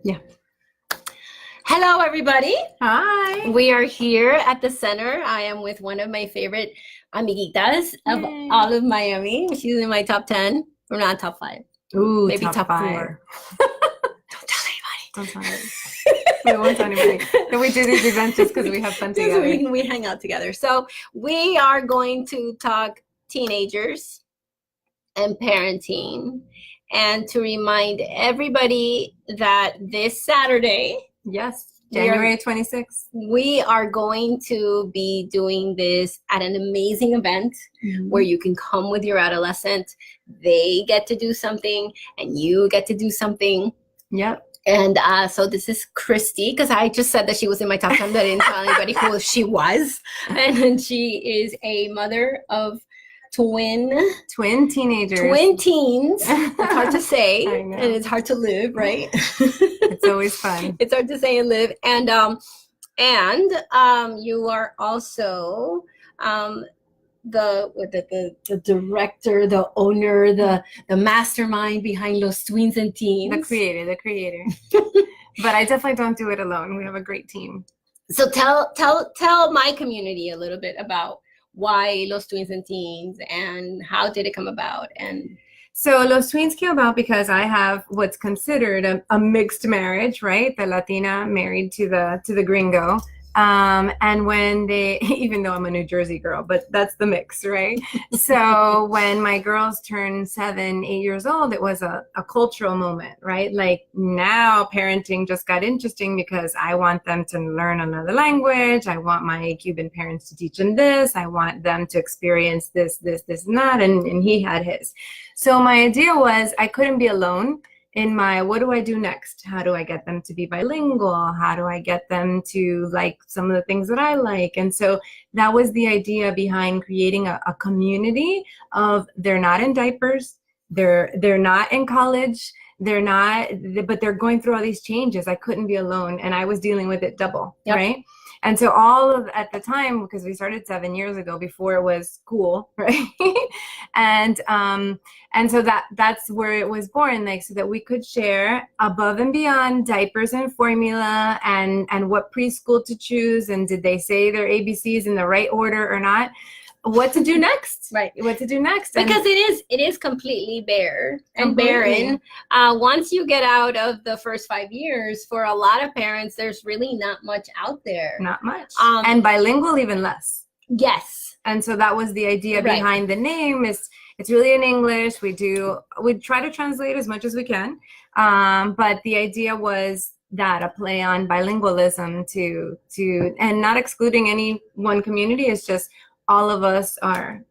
Yeah. Hello, everybody. Hi. We are here at the center. I am with one of my favorite amiguitas of all of Miami. She's in my top 10. We're not top 5. Ooh, maybe top 5. 4. Don't tell anybody. Don't tell anybody. We won't tell anybody. Then we do these events just because we have fun together. We hang out together. So we are going to talk teenagers and parenting, and to remind everybody that this Saturday, yes, January 26th, we are going to be doing this at an amazing event where you can come with your adolescent. They get to do something and you get to do something. Yep. And so this is Christy, because I just said that she was in my top 10, but I didn't tell anybody who she was. And she is a mother of twin teenagers. Twin teens. It's hard to say. I know. And it's hard to live, right? It's always fun. It's hard to say and live. And you are also the director, the owner, the mastermind behind Los Tweens and Teens. The creator. But I definitely don't do it alone. We have a great team. So tell my community a little bit about why Los Tweens and Teens and how did it come about. And so Los Tweens came about because I have what's considered a mixed marriage, right? The Latina married to the gringo. And when they, even though I'm a New Jersey girl, but that's the mix, right? So when my girls turned 7, 8 years old, it was a cultural moment, right? Like now parenting just got interesting because I want them to learn another language. I want my Cuban parents to teach them this. I want them to experience this, and that. And he had his. So my idea was I couldn't be alone in my, what do I do next? How do I get them to be bilingual? How do I get them to like some of the things that I like? And so that was the idea behind creating a community of, they're not in diapers, they're not in college, but they're going through all these changes. I couldn't be alone, and I was dealing with it double, yep. Right? And so at the time, because we started 7 years ago, before it was cool, right? and so that's where it was born, like, so that we could share above and beyond diapers and formula and what preschool to choose, and did they say their ABCs in the right order or not? What to do next, right? What to do next? Because it is completely bare and barren. Once you get out of the first 5 years, for a lot of parents, there's really not much out there. Not much. And bilingual, even less. Yes. And so that was the idea behind the name. It's really in English. We try to translate as much as we can, but the idea was that a play on bilingualism to and not excluding any one community. Is just all of us are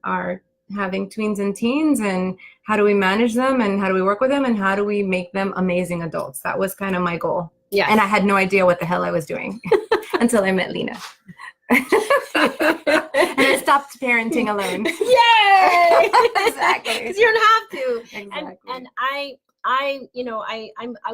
having tweens and teens, and how do we manage them, and how do we work with them, and how do we make them amazing adults? That was kind of my goal. Yeah. And I had no idea what the hell I was doing until I met Lena. And I stopped parenting alone. Yay! Exactly. Because you don't have to. Exactly. And I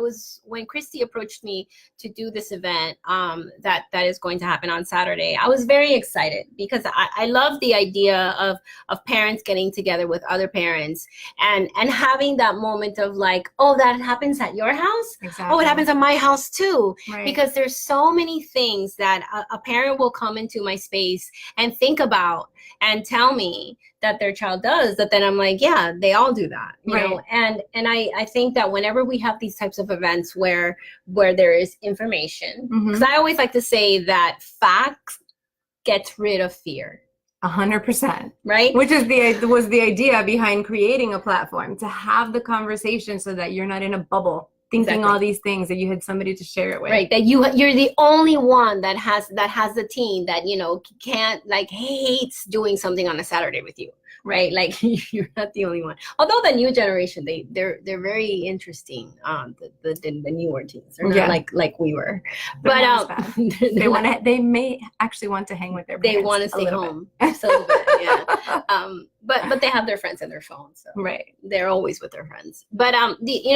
was, when Christy approached me to do this event that is going to happen on Saturday, I was very excited because I love the idea of parents getting together with other parents and having that moment of like, oh, that happens at your house? Exactly. Oh, it happens at my house too. Right. Because there's so many things that a parent will come into my space and think about and tell me that their child does, that then I'm like, yeah, they all do that, you know? And I think that whenever we have these types of events where there is information, because I always like to say that facts gets rid of fear. 100%. Right? Which was the idea behind creating a platform, to have the conversation so that you're not in a bubble thinking all these things, that you had somebody to share it with. Right, that you're the only one that has the teen that, you know, can't, like, hates doing something on a Saturday with you. Right, like you're not the only one. Although the new generation, they're very interesting. The newer teens, they're not like we were. But they may actually want to hang with their parents. They want to stay home just a little bit. Yeah. But they have their friends and their phones. So right, they're always with their friends. But the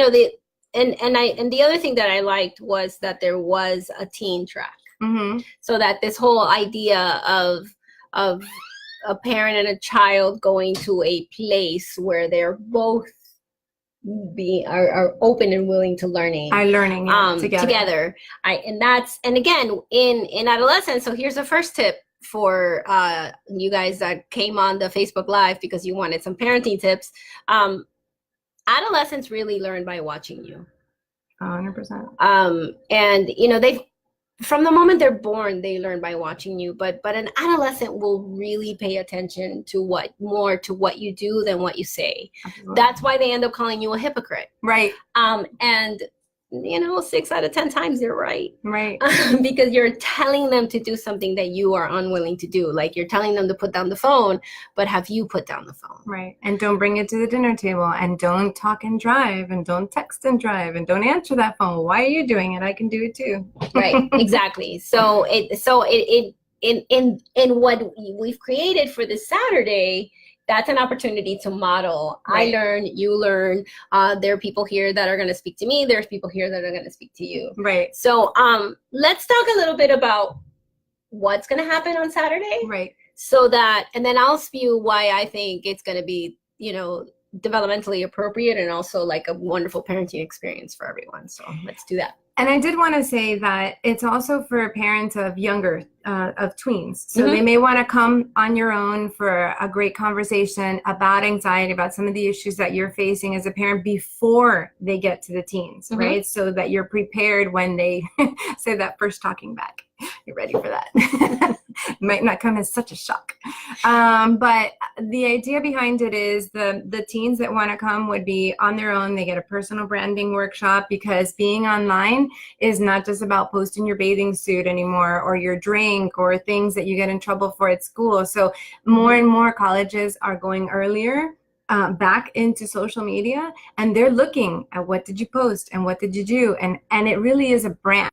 other thing that I liked was that there was a teen track. So that this whole idea of a parent and a child going to a place where they're both are open and willing to learning are learning together. And again, in adolescence. So here's the first tip for you guys that came on the Facebook Live because you wanted some parenting tips. Adolescents really learn by watching you. 100%. And they've, from the moment they're born, they learn by watching you, but an adolescent will really pay attention to what you do than what you say. Absolutely. That's why they end up calling you a hypocrite. Right. And 6 out of 10 times they're right. Right. Because you're telling them to do something that you are unwilling to do. Like you're telling them to put down the phone, but have you put down the phone? Right. And don't bring it to the dinner table, and don't talk and drive, and don't text and drive, and don't answer that phone. Why are you doing it? I can do it too. Right. Exactly. So in what we've created for this Saturday, that's an opportunity to model. Right. I learn, you learn. There are people here that are going to speak to me. There's people here that are going to speak to you. Right. So let's talk a little bit about what's going to happen on Saturday. Right. So that, and then I'll spew why I think it's going to be, developmentally appropriate and also like a wonderful parenting experience for everyone. So let's do that. And I did want to say that it's also for parents of younger, of tweens. So they may want to come on your own for a great conversation about anxiety, about some of the issues that you're facing as a parent before they get to the teens, right? So that you're prepared when they say that first talking back. You're ready for that. Might not come as such a shock. But the idea behind it is the teens that want to come would be on their own. They get a personal branding workshop, because being online is not just about posting your bathing suit anymore, or your drink, or things that you get in trouble for at school. So more and more colleges are going earlier back into social media, and they're looking at what did you post and what did you do, and it really is a brand.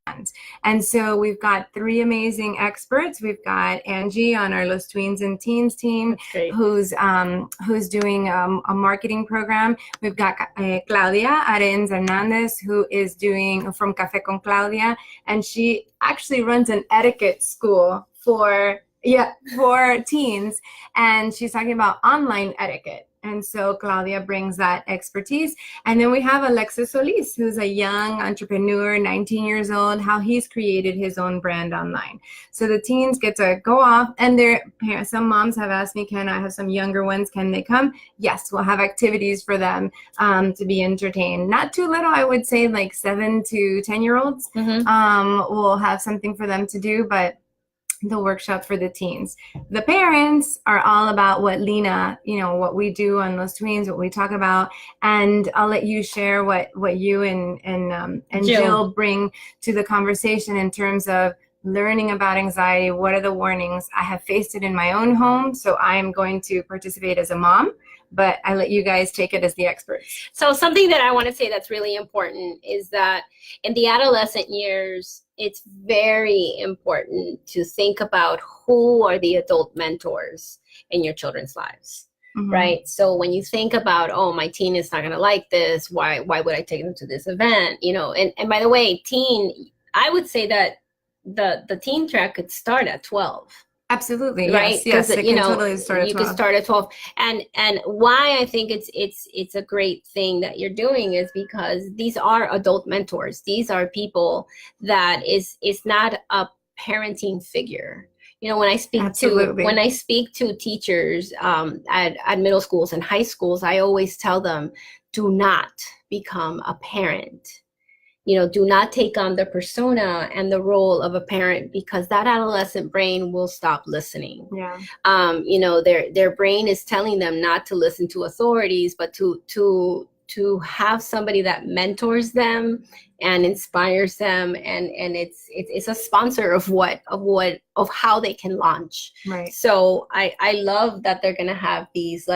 And so we've got 3 amazing experts. We've got Angie on our Los Tweens and Teens team, who's doing a marketing program. We've got Claudia Arens Hernandez, who is doing from Café con Claudia, and she actually runs an etiquette school for teens, and she's talking about online etiquette. And so Claudia brings that expertise. And then we have Alexis Solis, who's a young entrepreneur, 19 years old, how he's created his own brand online. So the teens get to go off, and their parents, some moms have asked me, can I have some younger ones? Can they come? Yes, we'll have activities for them to be entertained. Not too little, I would say like 7 to 10-year-olds. We'll have something for them to do, but the workshop for the teens. The parents are all about what Lena, what we do on Los Tweens, what we talk about, and I'll let you share what you and Jill bring to the conversation in terms of learning about anxiety. What are the warnings? I have faced it in my own home, so I'm going to participate as a mom, but I let you guys take it as the experts. So something that I want to say that's really important is that in the adolescent years, it's very important to think about who are the adult mentors in your children's lives, right? So when you think about, oh, my teen is not going to like this, why would I take them to this event? And by the way, I would say that the teen track could start at 12. Absolutely. Right. Yes. It can totally start at 12. You can start at 12. And why I think it's a great thing that you're doing is because these are adult mentors. These are people that is not a parenting figure. When I speak to teachers at middle schools and high schools, I always tell them, do not become a parent. Do not take on the persona and the role of a parent, because that adolescent brain will stop listening. Yeah. Their brain is telling them not to listen to authorities, but to have somebody that mentors them and inspires them, and it's a sponsor of how they can launch. Right. So I love that they're gonna have these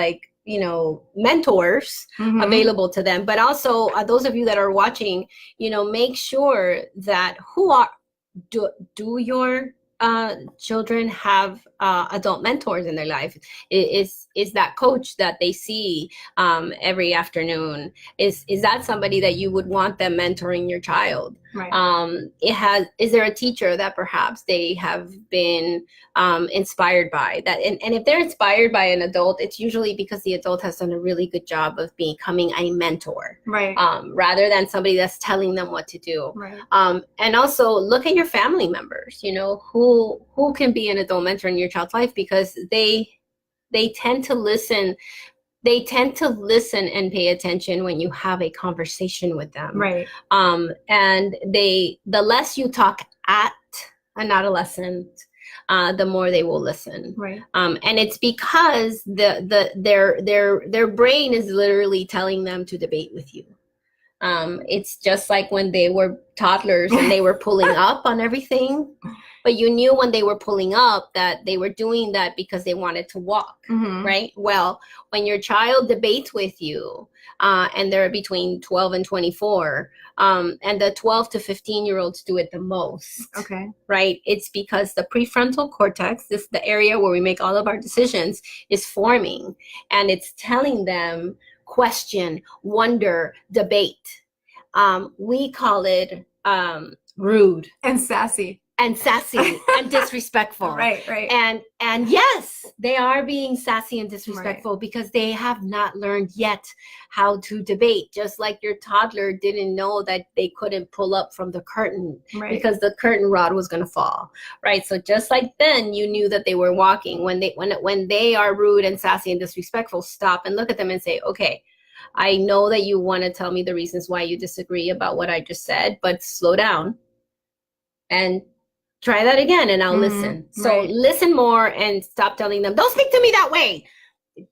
mentors available to them, but also those of you that are watching, make sure that do your children have adult mentors in their life? Is that coach that they see every afternoon? Is that somebody that you would want them mentoring your child? Right. Is there a teacher that perhaps they have been inspired by that? And if they're inspired by an adult, it's usually because the adult has done a really good job of becoming a mentor, right? Rather than somebody that's telling them what to do. Right. And also look at your family members, who can be an adult mentor in your child's life, because they tend to listen. They tend to listen and pay attention when you have a conversation with them. Right. And the less you talk at an adolescent, the more they will listen. Right. And it's because their brain is literally telling them to debate with you. It's just like when they were toddlers and they were pulling up on everything, but you knew when they were pulling up that they were doing that because they wanted to walk, right? Well, when your child debates with you, and they're between 12 and 24, and the 12 to 15-year-olds do it the most, right? It's because the prefrontal cortex, this is the area where we make all of our decisions, is forming, and it's telling them, question, wonder, debate. We call it rude and sassy and disrespectful. Right. And yes, they are being sassy and disrespectful because they have not learned yet how to debate. Just like your toddler didn't know that they couldn't pull up from the curtain because the curtain rod was going to fall, right? So just like then you knew that they were walking. When they are rude and sassy and disrespectful, stop and look at them and say, okay, I know that you want to tell me the reasons why you disagree about what I just said, but slow down and try that again, and I'll listen. So listen more and stop telling them, don't speak to me that way.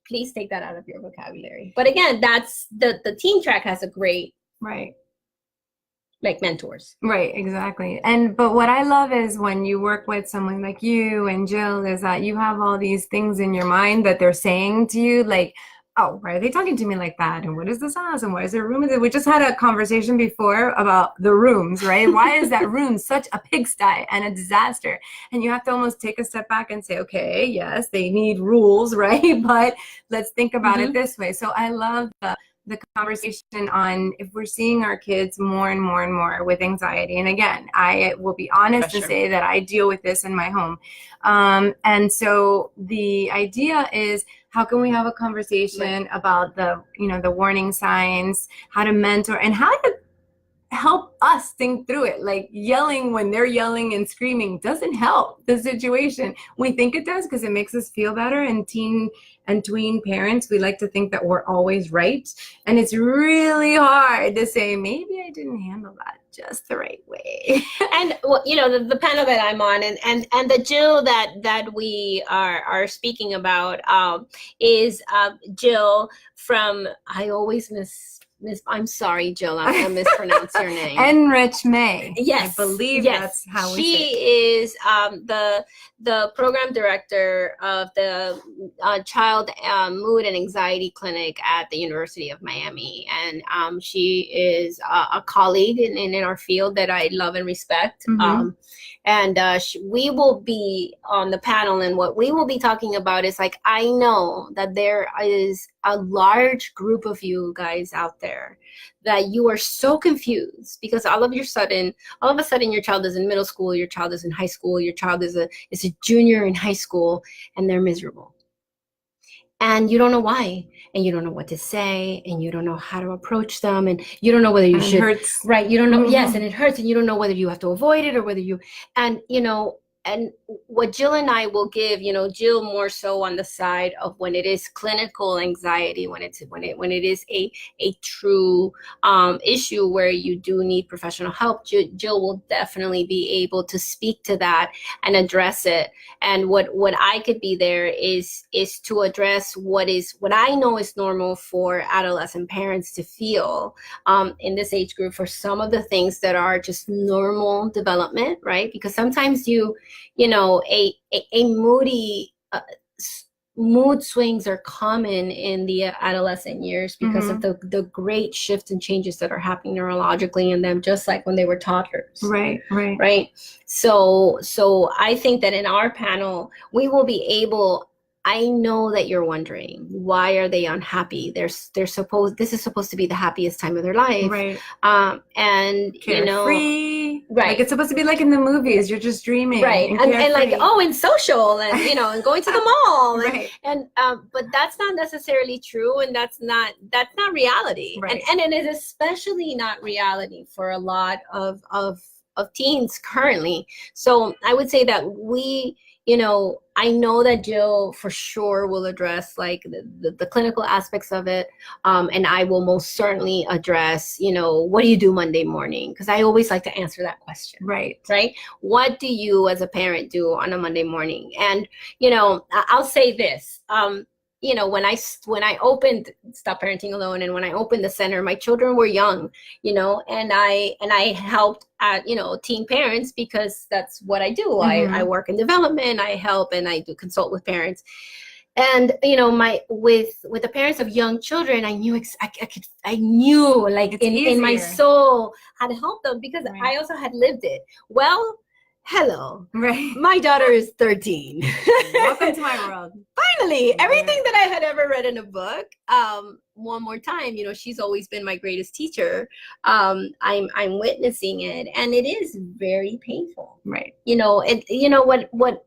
Please take that out of your vocabulary. But again, that's the teen track has a great, like, mentors. Right, exactly. But what I love is when you work with someone like you and Jill, is that you have all these things in your mind that they're saying to you, like, oh, why are they talking to me like that? And what is this house? And why is there a room? We just had a conversation before about the rooms, right? Why is that room such a pigsty and a disaster? And you have to almost take a step back and say, okay, yes, they need rules, right? But let's think about it this way. So I love the conversation on if we're seeing our kids more and more and more with anxiety. And again, I will be honest and say that I deal with this in my home. And so the idea is, how can we have a conversation about the warning signs, how to mentor, and how to help us think through it? Like, yelling when they're yelling and screaming doesn't help the situation. We think it does because it makes us feel better. And teen and tween parents, we like to think that we're always right. And it's really hard to say, maybe I didn't handle that just the right way. And well, the panel that I'm on and the Jill that we are speaking about is Jill from, I always I'm sorry, Jill, I'm going to mispronounce your name. Enrich May. Yes. I believe that's how we say it. She is the program director of the Child Mood and Anxiety Clinic at the University of Miami. And she is a colleague in our field that I love and respect. We will be on the panel, and what we will be talking about is, like, I know that there is a large group of you guys out there that you are so confused because all of a sudden your child is in middle school, your child is in high school, your child is a junior in high school, and they're miserable. And you don't know why, and you don't know what to say, and you don't know how to approach them, and you don't know whether you should. It hurts. Right? You don't know. Yes, and it hurts, and you don't know whether you have to avoid it or whether you. And what Jill and I will give, Jill more so on the side of when it is clinical anxiety, when it is a true issue where you do need professional help. Jill will definitely be able to speak to that and address it. And what I could be there is to address what I know is normal for adolescent parents to feel in this age group, for some of the things that are just normal development, right? Because sometimes a moody mood swings are common in the adolescent years because of the great shifts and changes that are happening neurologically in them, just like when they were toddlers. Right. So I think that in our panel, we will be able I know that you're wondering, why are they unhappy? This is supposed to be the happiest time of their life. Right. And carefree. Right. Like it's supposed to be like in the movies. You're just dreaming. Right. And like, and social and, and going to the mall. Right. And but that's not necessarily true. And that's not reality. Right. And it is especially not reality for a lot of teens currently. So I would say that I know that Jill for sure will address like the clinical aspects of it. And I will most certainly address, what do you do Monday morning? Because I always like to answer that question. Right. Right. What do you as a parent do on a Monday morning? And, I'll say this, when I opened Stop Parenting Alone, and when I opened the center, my children were young, and I helped at, teen parents, because that's what I do. I work in development, I help, and I do consult with parents. And, with the parents of young children, I knew I knew like in my soul how to help them, because I also had lived it. Well, hello. Right. My daughter is 13. Welcome to my world. Finally, everything that I had ever read in a book, one more time, she's always been my greatest teacher. I'm witnessing it, and it is very painful. Right. What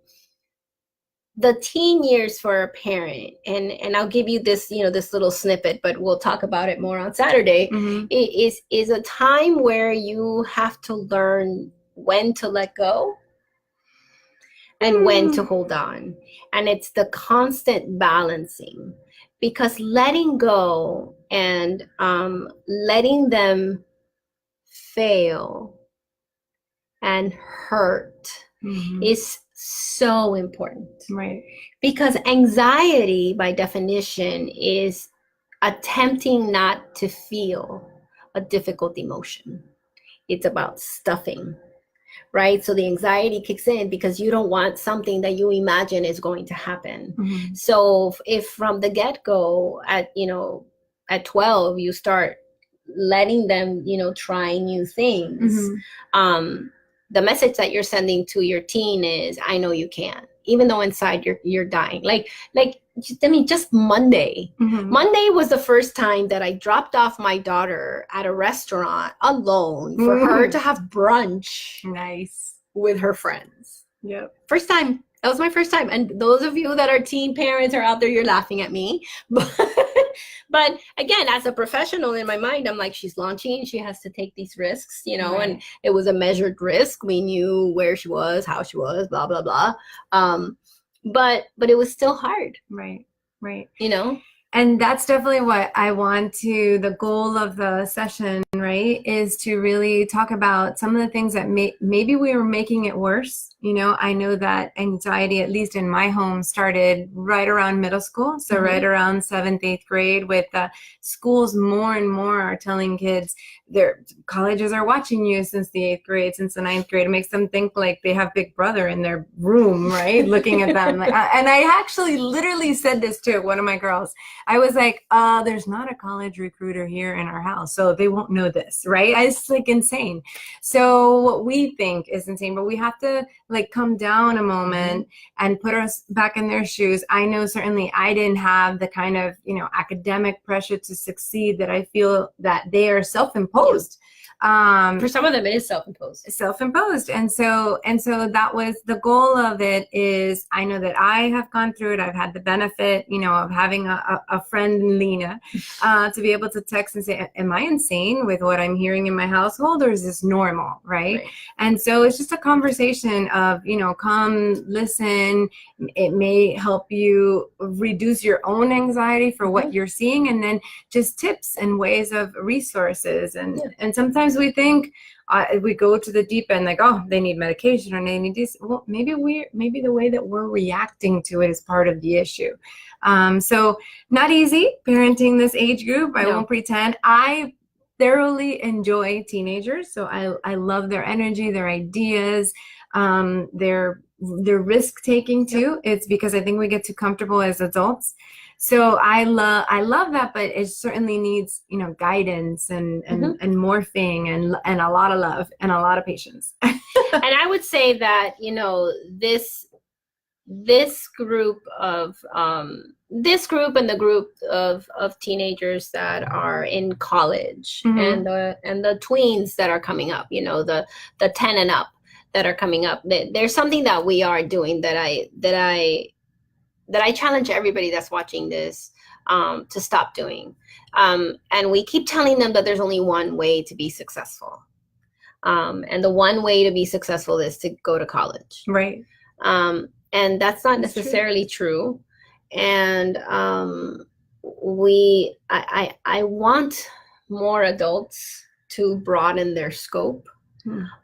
the teen years for a parent, and I'll give you this, this little snippet, but we'll talk about it more on Saturday, is a time where you have to learn when to let go and when to hold on. And it's the constant balancing, because letting go and letting them fail and hurt is so important. Right. Because anxiety, by definition, is attempting not to feel a difficult emotion. It's about stuffing. Right? So the anxiety kicks in because you don't want something that you imagine is going to happen. So if from the get-go at 12, you start letting them, try new things, the message that you're sending to your teen is, I know you can, even though inside you're dying. Just Monday. Monday was the first time that I dropped off my daughter at a restaurant alone for her to have brunch. Nice. With her friends. Yep. First time. That was my first time. And those of you that are teen parents are out there, you're laughing at me. But again, as a professional, in my mind, I'm like, she's launching, she has to take these risks, Right. And it was a measured risk. We knew where she was, how she was, blah, blah, blah. But it was still hard. Right. And that's definitely what I want the goal of the session, right, is to really talk about some of the things that maybe we were making it worse. I know that anxiety, at least in my home, started right around middle school. So right around 7th, 8th grade, with schools more and more are telling kids their colleges are watching you since the 8th grade, since the 9th grade. It makes them think like they have Big Brother in their room, right? Looking at them. And I actually literally said this to one of my girls. I was like, there's not a college recruiter here in our house, so they won't know this, right? It's like insane. So what we think is insane, but we have to like come down a moment and put us back in their shoes. I know certainly I didn't have the kind of, academic pressure to succeed that I feel that they are self-imposed. For some of them, it is self-imposed. And so that was the goal of it. Is I know that I have gone through it. I've had the benefit, of having a friend, Lena, to be able to text and say, am I insane with what I'm hearing in my household, or is this normal? Right. And so it's just a conversation of, come listen. It may help you reduce your own anxiety for what you're seeing, and then just tips and ways of resources. And sometimes we think we go to the deep end, like, oh, they need medication or they need this. Well, maybe the way that we're reacting to it is part of the issue. So not easy parenting this age group. I won't pretend. I thoroughly enjoy teenagers. So I love their energy, their ideas, their risk taking too. It's because I think we get too comfortable as adults. So I love that, but it certainly needs, guidance and morphing and a lot of love and a lot of patience. And I would say that, this group and the group of teenagers that are in college, and the tweens that are coming up, the 10 and up that are coming up, there's something that we are doing that I challenge everybody that's watching this to stop doing. And we keep telling them that there's only one way to be successful. And the one way to be successful is to go to college. Right. And that's not necessarily true. And I want more adults to broaden their scope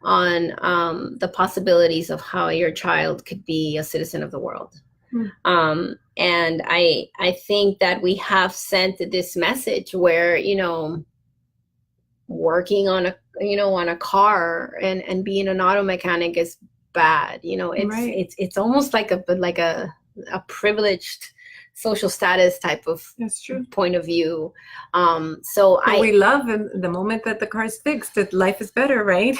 on the possibilities of how your child could be a citizen of the world. And I think that we have sent this message where, working on a car and being an auto mechanic is bad. It's almost like a privileged social status type of point of view. But we love the moment that the car's fixed, that life is better, right?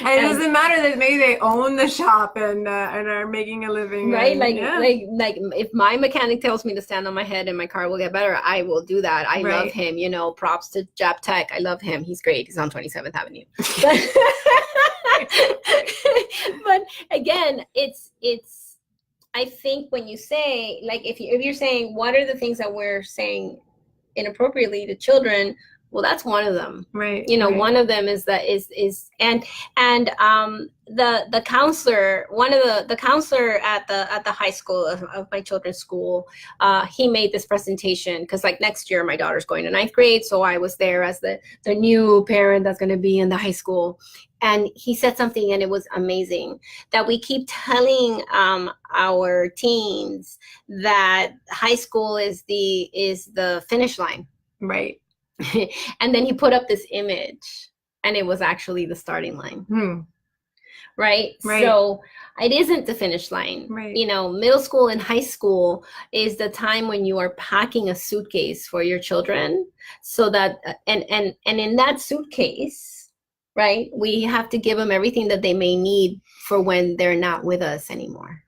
And it doesn't matter that maybe they own the shop and are making a living, right? Like if my mechanic tells me to stand on my head and my car will get better, I will do that. I love him. Props to Jap Tech. I love him. He's great. He's on 27th Avenue. But again, it's. I think when you say, like, if you're saying what are the things that we're saying inappropriately to children, well, that's one of them, right? One of them is the counselor, the counselor at the high school of my children's school, he made this presentation because, like, next year my daughter's going to 9th grade, so I was there as the new parent that's going to be in the high school, and he said something, and it was amazing, that we keep telling our teens that high school is the finish line, right? And then he put up this image, and it was actually the starting line. Right? So it isn't the finish line. Right. Middle school and high school is the time when you are packing a suitcase for your children, so that and in that suitcase, right, we have to give them everything that they may need for when they're not with us anymore.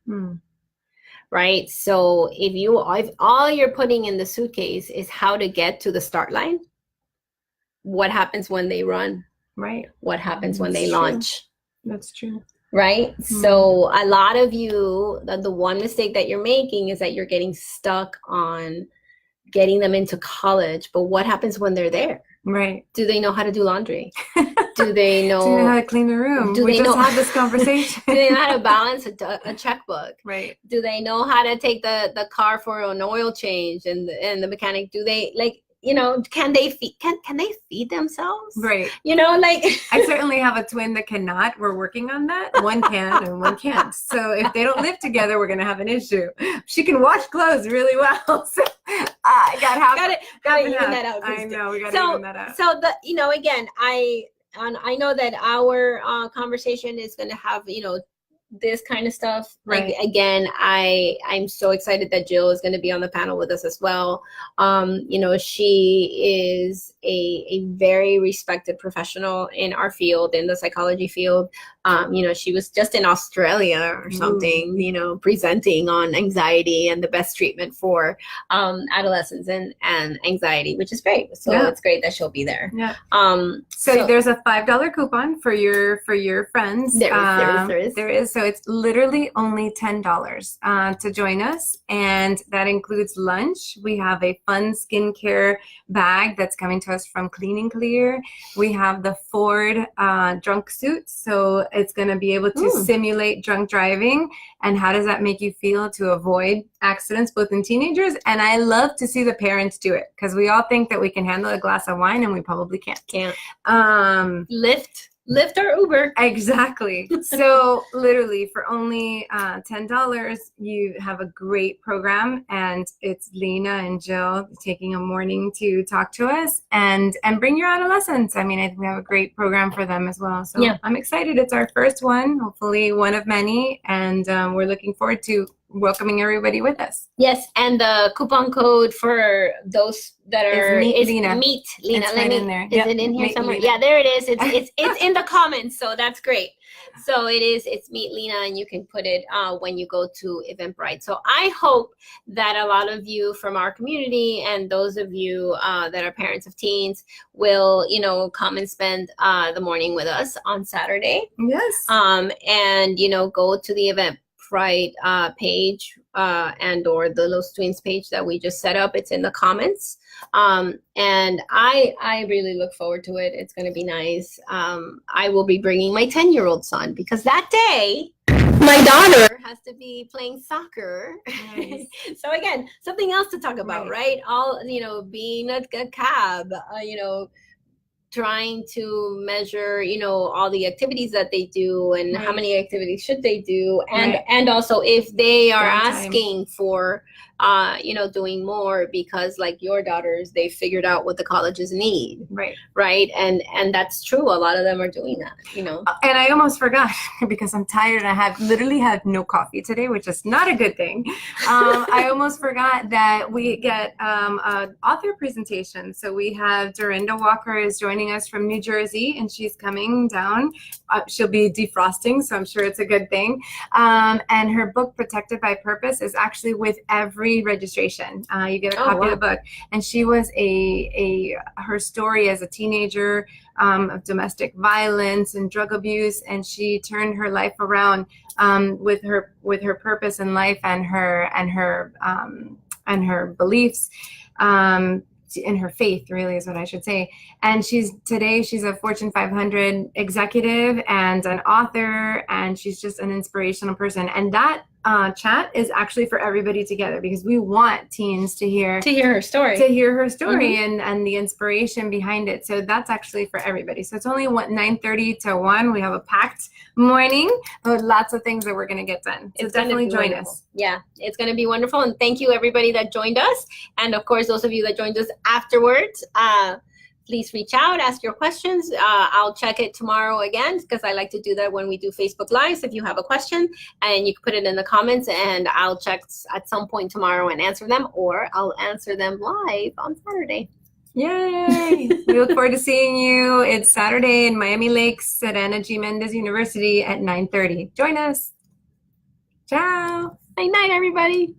Right? So if all you're putting in the suitcase is how to get to the start line, what happens when they run? Right. What happens when they launch? That's true. Right? So a lot of you, the one mistake that you're making is that you're getting stuck on getting them into college. But what happens when they're there? Right. Do they know how to do laundry? Do they know how to clean the room? We just had this conversation. Do they know how to balance a checkbook? Right. Do they know how to take the car for an oil change and the mechanic? Do they, like, can they feed themselves? Right. I certainly have a twin that cannot. We're working on that. One can and one can't. So if they don't live together, we're going to have an issue. She can wash clothes really well. So I got to even that out. I know, we got to even that out. So again, I know that our conversation is going to have, this kind of stuff. Right. Like, again, I'm so excited that Jill is going to be on the panel with us as well. She is a very respected professional in our field, in the psychology field. She was just in Australia or something, presenting on anxiety and the best treatment for adolescents and anxiety, which is great. So it's great that she'll be there. Yeah. So there's a $5 coupon for your friends. There is. So it's literally only $10 to join us, and that includes lunch. We have a fun skincare bag that's coming to us from Clean & Clear. We have the Ford drunk suit, so it's going to be able to simulate drunk driving. And how does that make you feel to avoid accidents, both in teenagers? And I love to see the parents do it, because we all think that we can handle a glass of wine, and we probably can't. Lyft or Uber. Exactly. So literally for only $10, you have a great program, and it's Lena and Jill taking a morning to talk to us and bring your adolescents. I mean, we have a great program for them as well. So I'm excited. It's our first one, hopefully one of many, and we're looking forward to welcoming everybody with us. Yes, and the coupon code for those that are Meet Lena. Meet Lena. It's right in there. Is it in here Meet somewhere? Lena. Yeah, there it is. It's in the comments, so that's great. So it's Meet Lena, and you can put it when you go to Eventbrite. So I hope that a lot of you from our community and those of you that are parents of teens will, come and spend the morning with us on Saturday. Yes. And go to the Eventbrite page and or the Los Twins page that we just set up. It's in the comments. And I really look forward to it. It's going to be nice. I will be bringing my 10-year-old son because that day my daughter has to be playing soccer. Nice. So again, something else to talk about, right? All, being a cab, trying to measure, all the activities that they do and how many activities should they do. And also if they are asking for, doing more because like your daughters, they figured out what the colleges need. Right. And that's true. A lot of them are doing that, And I almost forgot because I'm tired and I literally had no coffee today, which is not a good thing. I almost forgot that we get an author presentation. So we have Dorinda Walker is joining us from New Jersey, and she's coming down. She'll be defrosting, so I'm sure it's a good thing. And her book, Protected by Purpose, is actually with every registration. You get a copy of the book. And she was her story as a teenager of domestic violence and drug abuse, and she turned her life around with her purpose in life and her beliefs. In her faith, really, is what I should say. And she's a Fortune 500 executive and an author, and she's just an inspirational person. And that chat is actually for everybody together because we want teens to hear her story, and the inspiration behind it. So that's actually for everybody. So it's only 9:30 to 1. We have a packed morning with lots of things that we're going to get done. So definitely join us. Yeah, it's going to be wonderful. And thank you everybody that joined us. And of course, those of you that joined us afterwards, please reach out, ask your questions. I'll check it tomorrow again because I like to do that when we do Facebook Lives. If you have a question, and you can put it in the comments, and I'll check at some point tomorrow and answer them, or I'll answer them live on Saturday. Yay! We look forward to seeing you. It's Saturday in Miami Lakes at Ana G. Mendez University at 9:30. Join us. Ciao. Night, everybody.